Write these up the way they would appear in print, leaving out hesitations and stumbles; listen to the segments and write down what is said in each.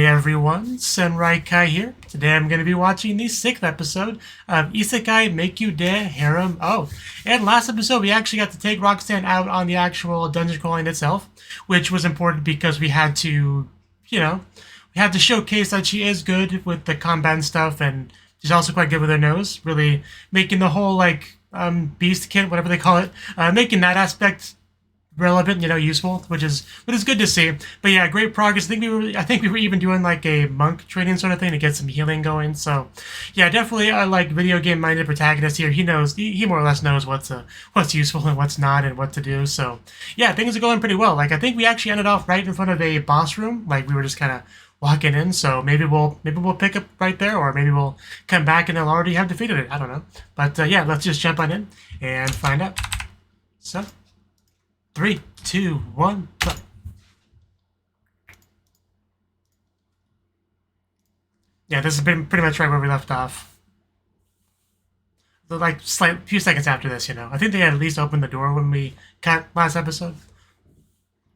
Hey everyone, Kai here. Today I'm going to be watching the 6th episode of Isekai Meikyuu de Harem. Oh, and last episode we actually got to take Roxanne out on the actual dungeon crawling itself, which was important because we had to, we had to showcase that she is good with the combat and stuff, and she's also quite good with her nose, really making the whole, beast kit, whatever they call it, making that aspect relevant, useful, which is good to see. But yeah, great progress. I think we were even doing like a monk training sort of thing to get some healing going. So yeah, definitely a video game minded protagonist here. He knows, he more or less knows what's useful and what's not and what to do. So yeah, things are going pretty well. I think we actually ended off right in front of a boss room. We were just kind of walking in. So maybe we'll pick up right there, or maybe we'll come back and they'll already have defeated it. I don't know. But yeah, let's just jump on in and find out. So 3, 2, 1, go. Yeah, this has been pretty much right where we left off. Few seconds after this, I think they at least opened the door when we cut last episode.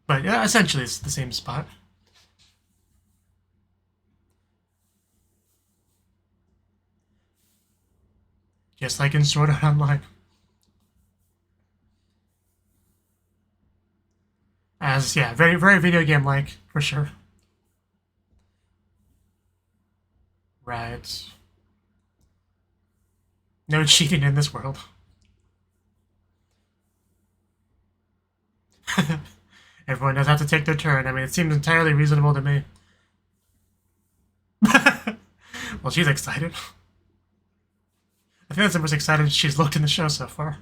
But yeah, essentially it's the same spot. Just like in Sword Art Online. Yeah, very, very video game-like, for sure. Right. No cheating in this world. Everyone does have to take their turn. I mean, it seems entirely reasonable to me. Well, she's excited. I think that's the most excited she's looked in the show so far.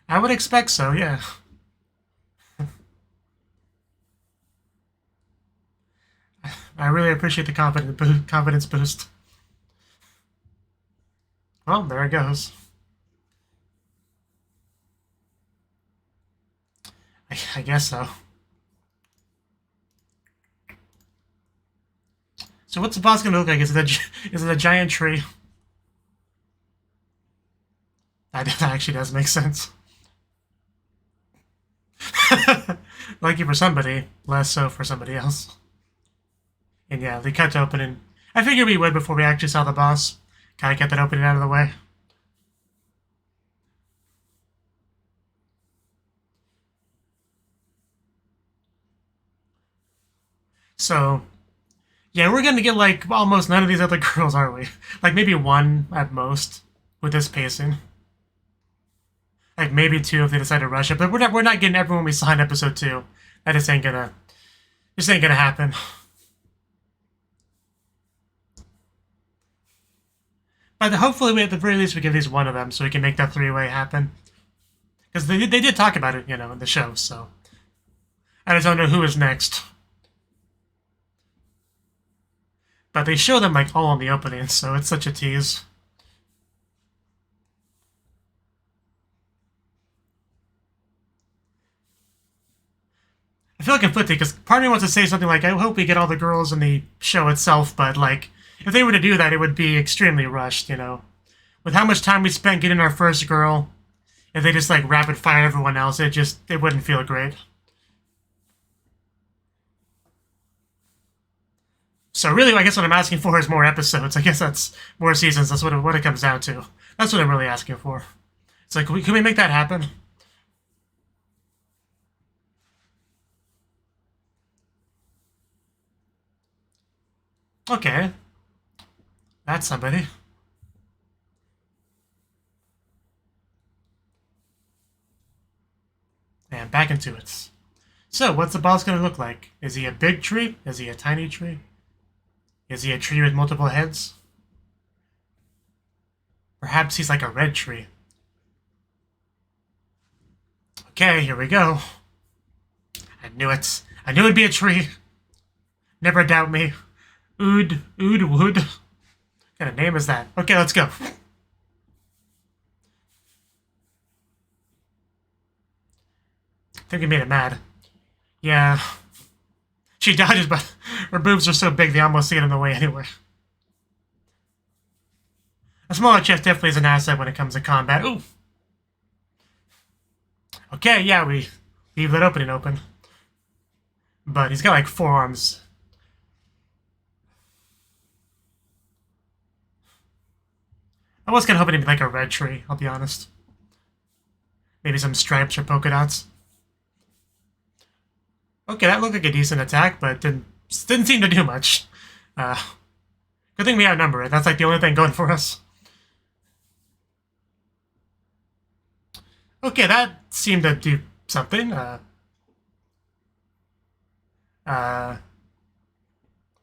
I would expect so, yeah. I really appreciate the confidence boost. Well, there it goes. I guess so. So what's the boss gonna look like? Is it a giant tree? That actually does make sense. Lucky for somebody, less so for somebody else. And yeah, they cut to opening. I figured we would before we actually saw the boss. Kinda get that opening out of the way. So, yeah, we're gonna get almost none of these other girls, aren't we? Maybe one at most with this pacing. Maybe 2 if they decide to rush it, but we're not getting everyone we saw in episode 2. That just ain't gonna happen. But hopefully, at the very least, we get at least one of them, so we can make that 3-way happen. Because they did talk about it, in the show. So I just don't know who is next. But they show them all on the opening, so it's such a tease. I feel conflicted because part of me wants to say something I hope we get all the girls in the show itself, but if they were to do that, it would be extremely rushed, With how much time we spent getting our first girl, if they just rapid fire everyone else, it wouldn't feel great. So really, I guess what I'm asking for is more episodes. I guess that's more seasons. That's what it comes down to. That's what I'm really asking for. It's can we make that happen? Okay. That's somebody. And back into it. So, what's the boss going to look like? Is he a big tree? Is he a tiny tree? Is he a tree with multiple heads? Perhaps he's a red tree. Okay, here we go. I knew it. I knew it'd be a tree. Never doubt me. Wood. What kind of name is that? Okay, let's go. I think we made it mad. Yeah. She dodges, but her boobs are so big they almost get in the way anyway. A smaller chest definitely is an asset when it comes to combat. Ooh. Okay, yeah, we leave that opening open. But he's got like 4 arms. I was kind of hoping to be like a red tree, I'll be honest. Maybe some stripes or polka dots. Okay, that looked like a decent attack, but didn't seem to do much. Good thing we outnumber it. That's like the only thing going for us. Okay, that seemed to do something. Okay,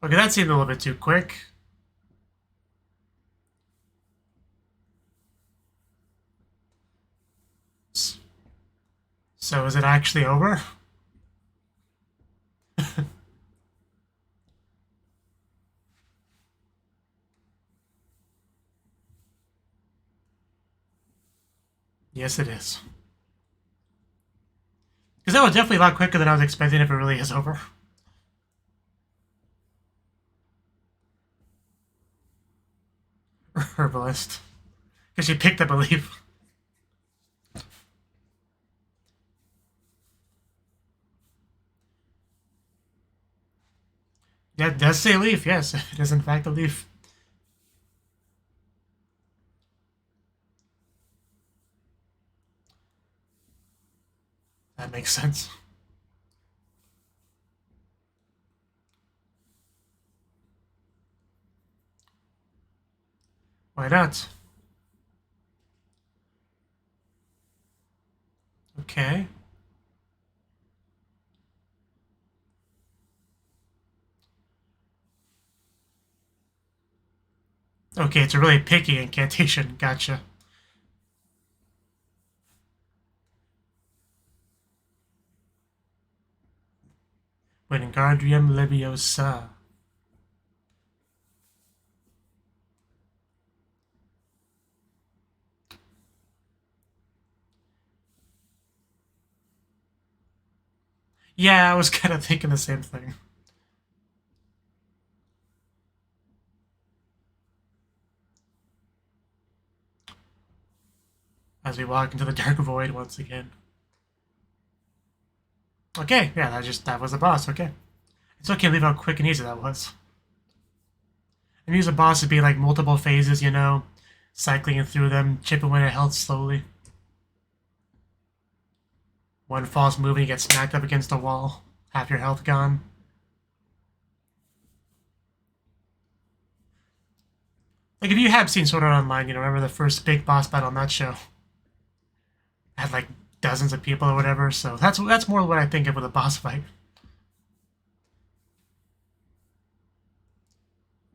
that seemed a little bit too quick. So is it actually over? Yes, it is. Because that was definitely a lot quicker than I was expecting if it really is over. Herbalist. Because she picked up a leaf. Yeah, it does say leaf, yes. It is in fact a leaf. That makes sense. Why not? Okay. Okay, it's a really picky incantation. Gotcha. Wingardium Leviosa. Yeah, I was kind of thinking the same thing. As we walk into the dark void once again. Okay, yeah, that was the boss, okay. It's okay to believe how quick and easy that was. I use a boss to be like multiple phases, you know, cycling through them, chipping away at health slowly. One false move and you get smacked up against a wall. Half your health gone. Like if you have seen Sword Art Online, you know, remember the first big boss battle on that show? Had like dozens of people or whatever, so that's more what I think of with a boss fight.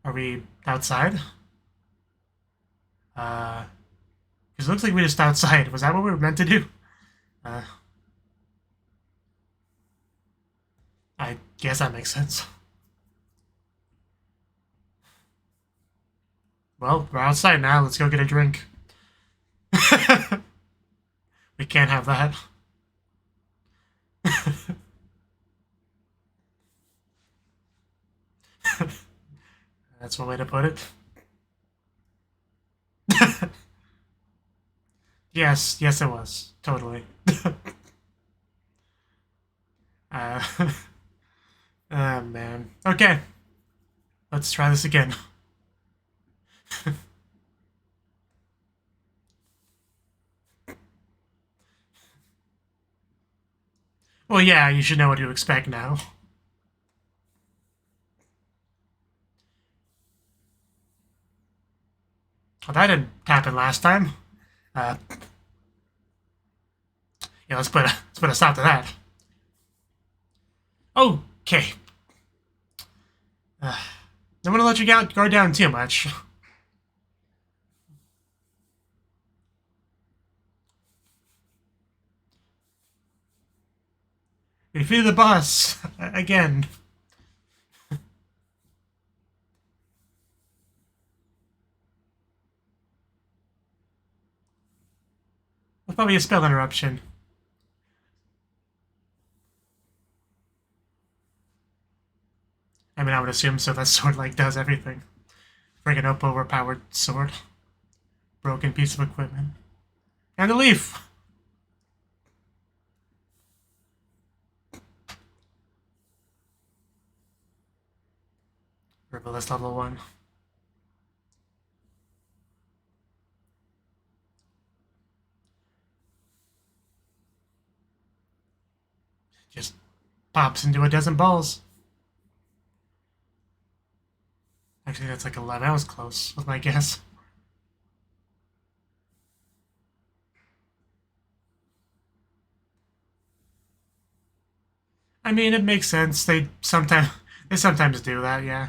Are we outside? Because it looks like we just outside. Was that what we were meant to do? I guess that makes sense. Well, we're outside now. Let's go get a drink. We can't have that. That's one way to put it. Yes, yes it was. Totally. Oh man. Okay. Let's try this again. Well, yeah, you should know what to expect now. Well, that didn't happen last time. Yeah, let's put a stop to that. Okay. Don't want to let your guard down too much. We defeated the boss again. That's probably a spell interruption. I mean, I would assume so. That sword, like, does everything. Friggin' up overpowered sword. Broken piece of equipment. And a leaf! Herbalist level 1. Just pops into a dozen balls. Actually, that's like 11. I was close with my guess. I mean, it makes sense. They sometimes do that, yeah.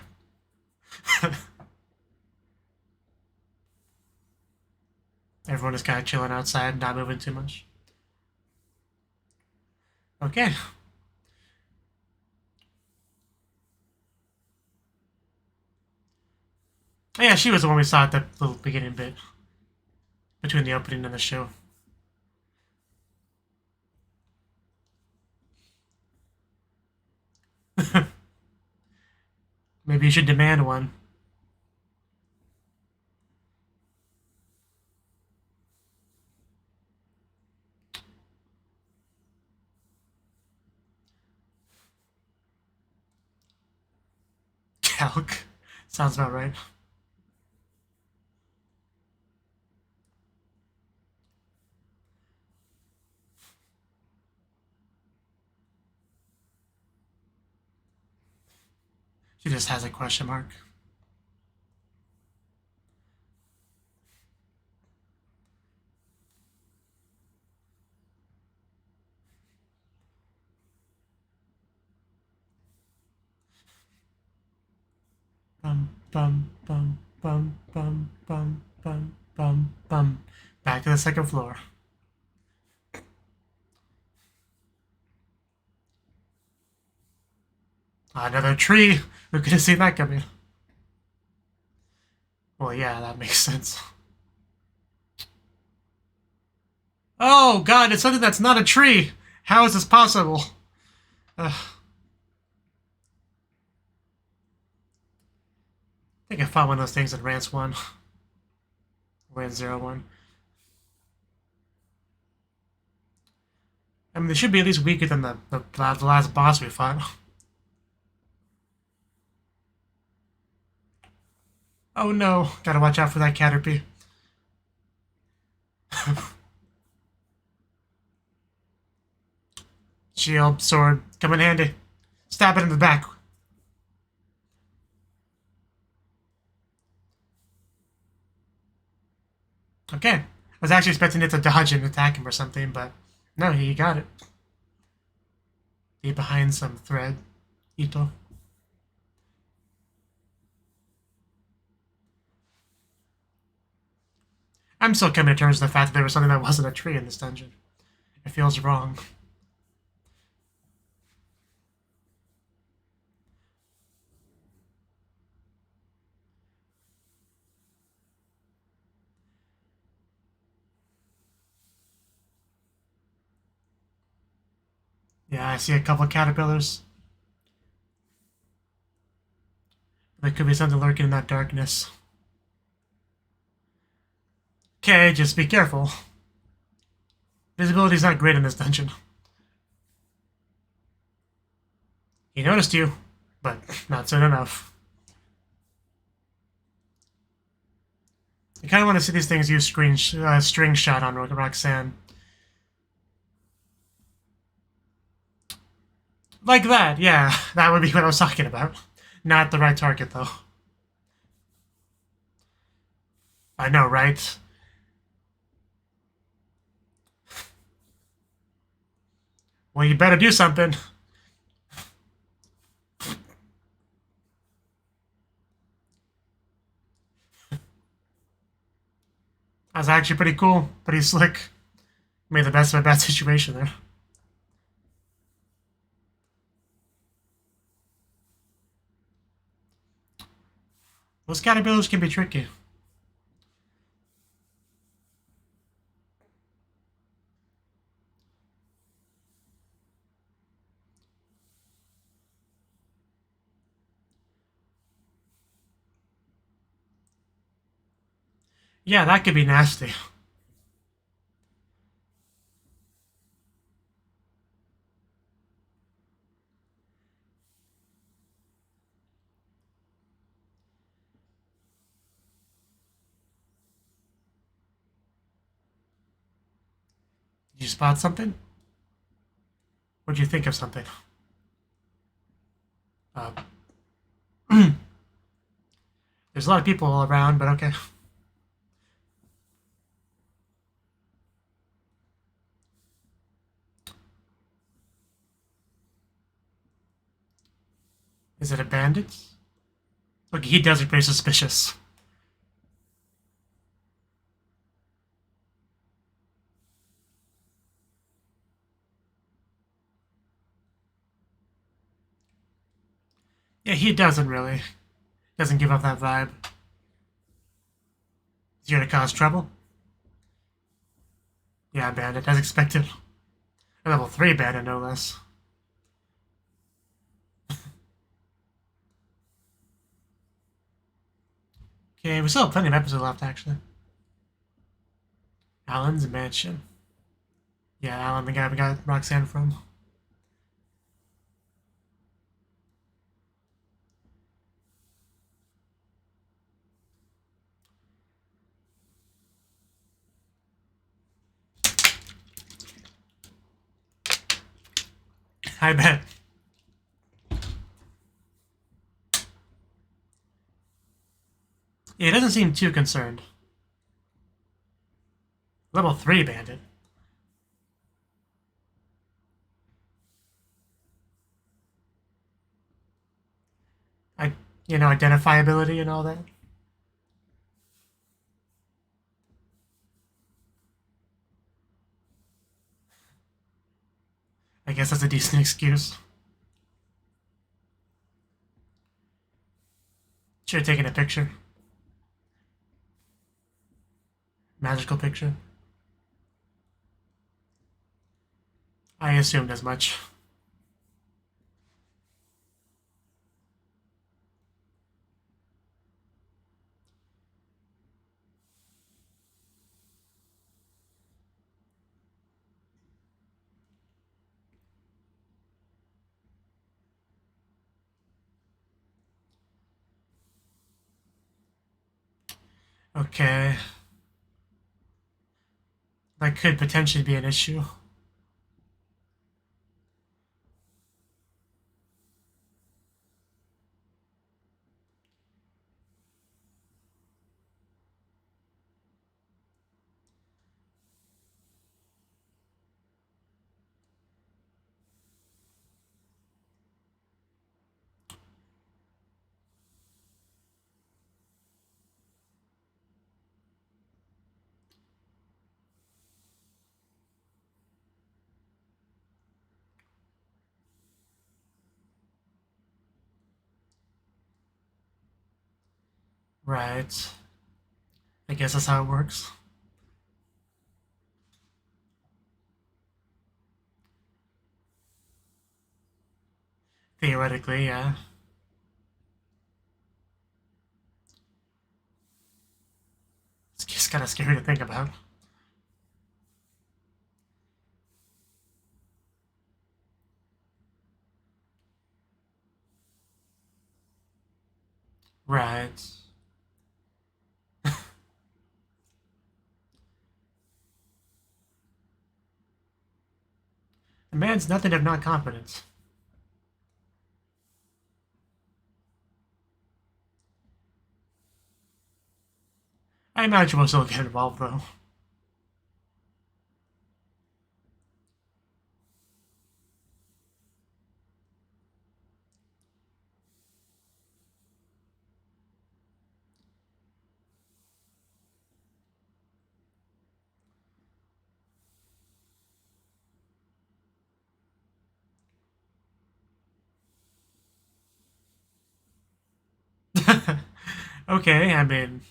Everyone is kind of chilling outside, not moving too much. Okay. Oh, yeah, she was the one we saw at the little beginning bit between the opening and the show. Maybe you should demand one. Calc. Sounds about right. She just has a question mark. Bum, bum, bum, bum, bum, bum, bum, bum, bum. Back to the second floor. Another tree! Who could have seen that coming? Well, yeah, that makes sense. Oh, God, it's something that's not a tree! How is this possible? I think I found one of those things in Rance 1. Rance 01. I mean, they should be at least weaker than the last boss we fought. Oh no, gotta watch out for that Caterpie. Shield, sword, come in handy. Stab it in the back. Okay. I was actually expecting it to dodge and attack him or something, but no, he got it. Be behind some thread. Ito. I'm still coming to terms with the fact that there was something that wasn't a tree in this dungeon. It feels wrong. Yeah, I see a couple of caterpillars. There could be something lurking in that darkness. Okay, just be careful. Visibility's not great in this dungeon. He noticed you, but not soon enough. I kind of want to see these things use string shot on Roxanne. Like that, yeah. That would be what I was talking about. Not the right target, though. I know, right? Well, you better do something. That was actually pretty cool. Pretty slick. Made the best of a bad situation there. Those caterpillars can be tricky. Yeah, that could be nasty. Did you spot something? What'd you think of something? There's a lot of people all around, but okay. Is it a bandit? Look, he does look pretty suspicious. Yeah, he doesn't really. Doesn't give off that vibe. Is he here to cause trouble? Yeah, bandit, as expected. A level 3 bandit, no less. Okay, we still have plenty of episodes left, actually. Alan's mansion. Yeah, Alan, the guy we got Roxanne from. I bet. Yeah, he doesn't seem too concerned. Level 3 bandit. Identifiability and all that. I guess that's a decent excuse. Should have taken a picture. Magical picture. I assumed as much. Okay. That could potentially be an issue. Right. I guess that's how it works. Theoretically, yeah. It's just kind of scary to think about. Right. The man's nothing if not confident. I imagine we'll still get involved, though. Okay, I mean,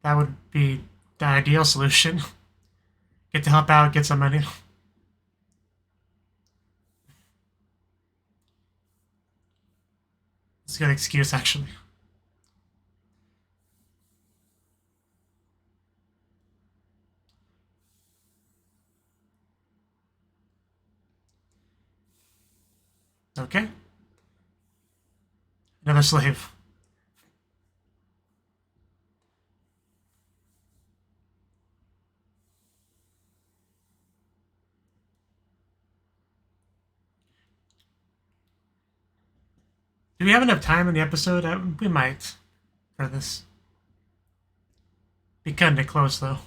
that would be the ideal solution. Get to help out, get some money. It's a good excuse, actually. Okay. Another slave. Do we have enough time in the episode? We might for this. Be cutting it close, though.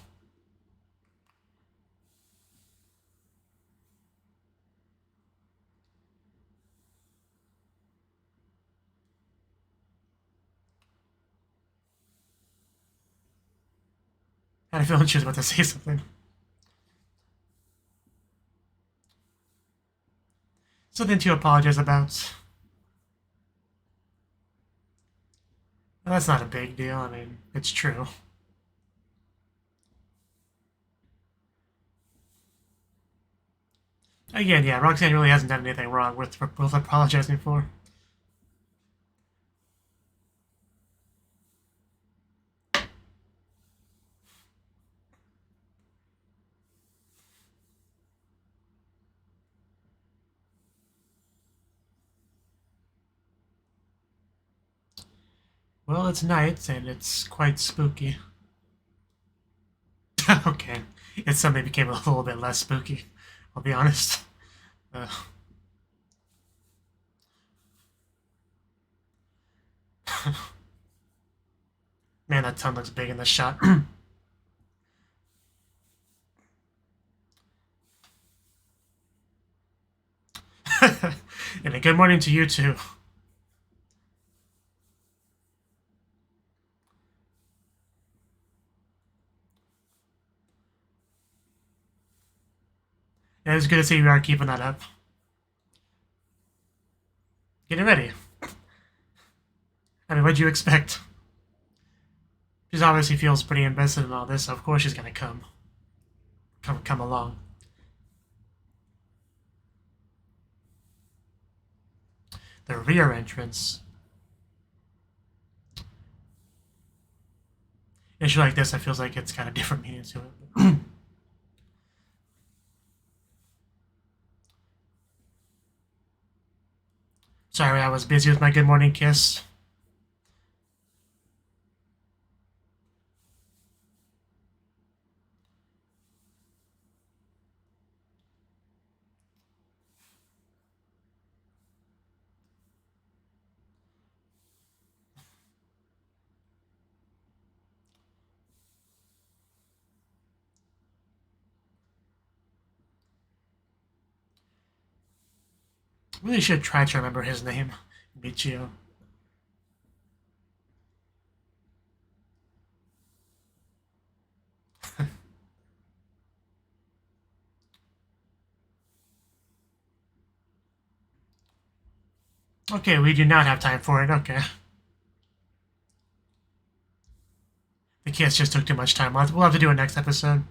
I feel like she was about to say something. Something to apologize about. Well, that's not a big deal. I mean, it's true. Again, yeah, Roxanne really hasn't done anything wrong with apologizing for. Well, it's night, and it's quite spooky. Okay. It suddenly became a little bit less spooky, I'll be honest. Man, that tongue looks big in this shot. And a good morning to you, too. Yeah, it's good to see you are keeping that up. Getting ready. I mean, what'd you expect? She obviously feels pretty invested in all this, so of course she's gonna come along. The rear entrance. Issue like this, I feels like it's got a different meaning to it. Sorry, I was busy with my good morning kiss. Really should try to remember his name. Mujirou. Okay, we do not have time for it. Okay. The kiss just took too much time. We'll have to do it next episode.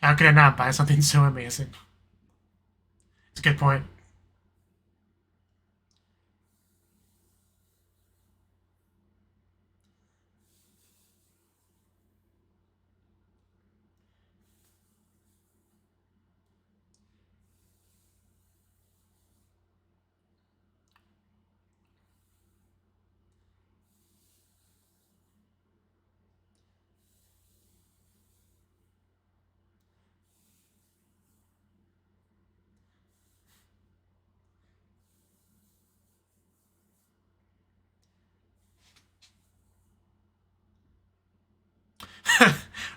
How could I not buy something so amazing? It's a good point.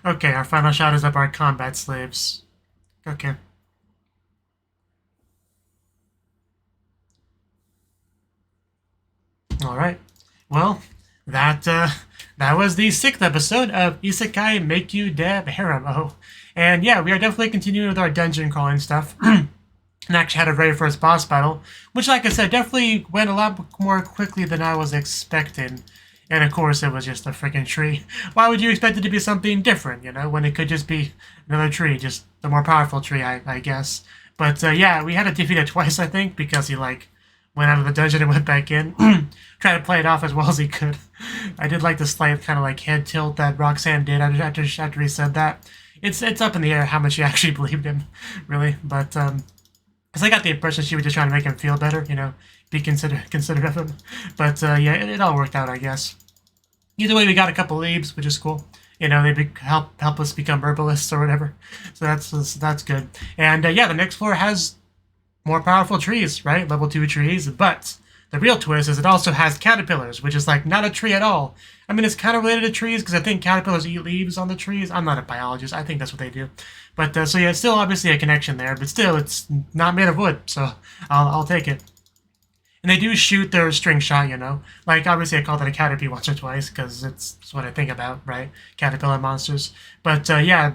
Okay, our final shot is of our combat slaves. Okay. Alright. Well, that was the 6th episode of Isekai Meikyuu de Harem. Oh. And yeah, we are definitely continuing with our dungeon crawling stuff. And actually had a very first boss battle, which, like I said, definitely went a lot more quickly than I was expecting. And of course, it was just a freaking tree. Why would you expect it to be something different, you know, when it could just be another tree, just the more powerful tree, I guess. But yeah, we had to defeat it twice, I think, because he, like, went out of the dungeon and went back in. Tried to play it off as well as he could. I did like the slight kind of, like, head tilt that Roxanne did after he said that. It's up in the air how much she actually believed him, really. But, because I got the impression she was just trying to make him feel better, you know, be considerate of him. But, yeah, it all worked out, I guess. Either way, we got a couple leaves, which is cool. You know, they help us become herbalists or whatever. So that's good. And, yeah, the next floor has more powerful trees, right? Level 2 trees. But the real twist is it also has caterpillars, which is, like, not a tree at all. I mean, it's kind of related to trees because I think caterpillars eat leaves on the trees. I'm not a biologist. I think that's what they do. But, so yeah, it's still obviously a connection there. But still, it's not made of wood. So I'll take it. And they do shoot their string shot, you know. Like, obviously I called it a caterpie once or twice because it's what I think about, right? Caterpillar monsters. But, yeah,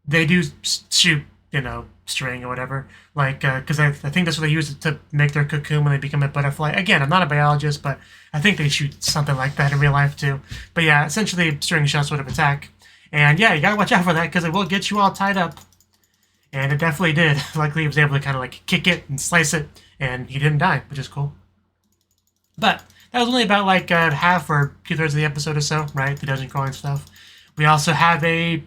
they do shoot, you know, string or whatever. Like, because I think that's what they use to make their cocoon when they become a butterfly. Again, I'm not a biologist, but I think they shoot something like that in real life too. But yeah, essentially string shot sort of attack. And yeah, you gotta watch out for that because it will get you all tied up. And it definitely did. Luckily, he was able to kind of like kick it and slice it, and he didn't die, which is cool. But that was only about like half or 2/3 of the episode or so, right? The dungeon crawling stuff. We also have a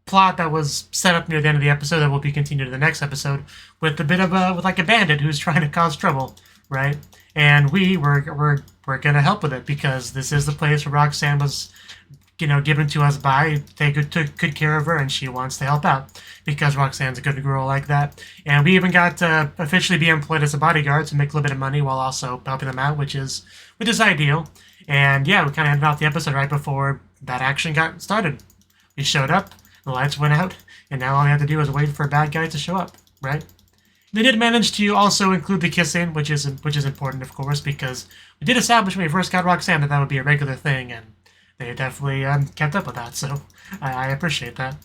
plot that was set up near the end of the episode that will be continued in the next episode with a bit of with like a bandit who's trying to cause trouble, right? And we're gonna help with it because this is the place where Roxanne was, you know, given to us by. They took good care of her, and she wants to help out because Roxanne's a good girl like that. And we even got to officially be employed as a bodyguard to make a little bit of money while also helping them out, which is ideal. And yeah, we kind of ended off the episode right before that action got started. We showed up, the lights went out, and now all we have to do is wait for a bad guy to show up, right? They did manage to also include the kissing, which is important, of course, because we did establish when we first got Roxanne that would be a regular thing, and they definitely kept up with that, so I appreciate that.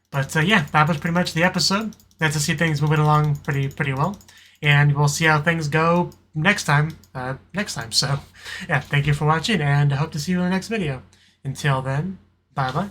But yeah, that was pretty much the episode. Nice to see things moving along pretty well, and we'll see how things go next time. So yeah, thank you for watching, and I hope to see you in the next video. Until then, bye bye.